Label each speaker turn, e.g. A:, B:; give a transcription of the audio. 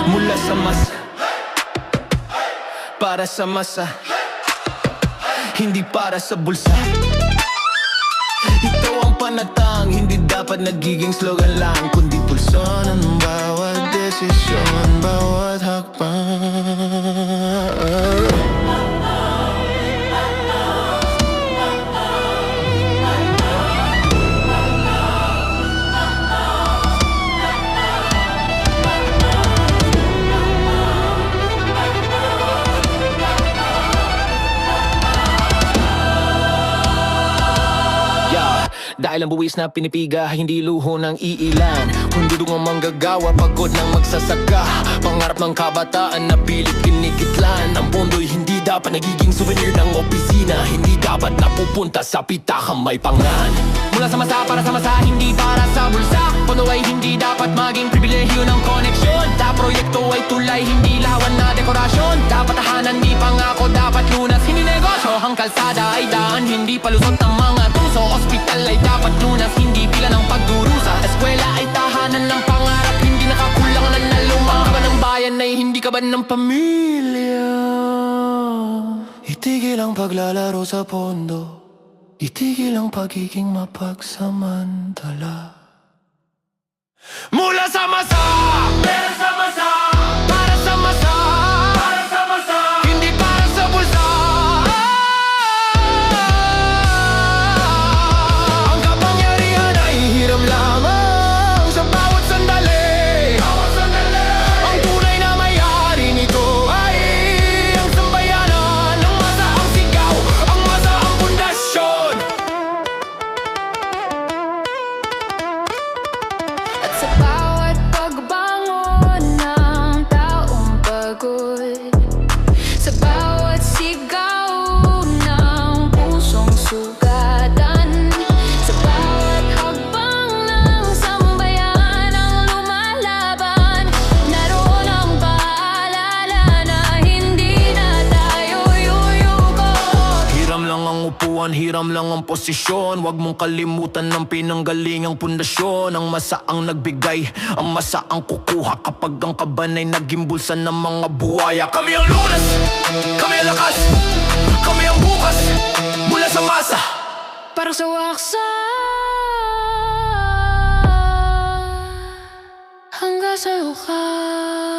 A: Mula sa masa, para sa masa, hindi para sa bulsa. Ito ang panatang, hindi dapat nagiging slogan lang, kundi pulso ng bawat desisyon, bawat hakbang. Dahil ang buwis na pinipiga, hindi luho ng iilan, kundi dungang manggagawa, pagod ng magsasaka. Pangarap ng kabataan na pilit kinikitlan. Ang pondo'y hindi dapat nagiging souvenir ng opisina, hindi dapat napupunta sa pitakang may pangan. Mula sa masa, para sa masa, hindi para sa bulsa. Pondo ay hindi dapat maging pribilehyo ng koneksyon. Sa proyekto ay tulay, hindi lawan na dekorasyon. Dapat tahanan, di pangako, dapat lunas, hindi negosyo. Ang kalsada ay daan, hindi palusot ng mga tuso. Ospital ay dapat lunas, hindi pila ng pagdurusa. Eskwela ay tahanan ng pangarap, hindi nakakulang na naluma. Ka ba ng bayan ay hindi ka ba ng pamilya? Itigil ang paglalaro sa pondo, itigil ang pagiging mapagsamantala. Mula sa masa, para sa masa, para sa masa, para sa masa, hindi para sa bulsa. Ang kapangyarihan ay hiram lamang sa bawat sandali, bawat sandali. Ang tunay na may-ari nito ay ang sambayanan. Ang masa ang sigaw, ang masa ang pundasyon.
B: At sa bawat pagbangon ng taong pagod, sa bawat sigaw ng pusong sugatan, sa bawat hakbang ng sambayan ang lumalaban, naroon ang paalala na hindi na tayo yuyuko.
A: Hiram lang ang upuan, hiram lang ang posisyon. Huwag mong kalimutan ng pinanggalingang pundasyon. Ang masa ang nagbigay, ang masa ang kukuha kapag ang kaban ay naging bulsa ng mga buhaya. Kami ang lunas, kami ang lakas, kami ang bukas. Mula sa masa,
B: Para sa waksa hanggang sa ukas.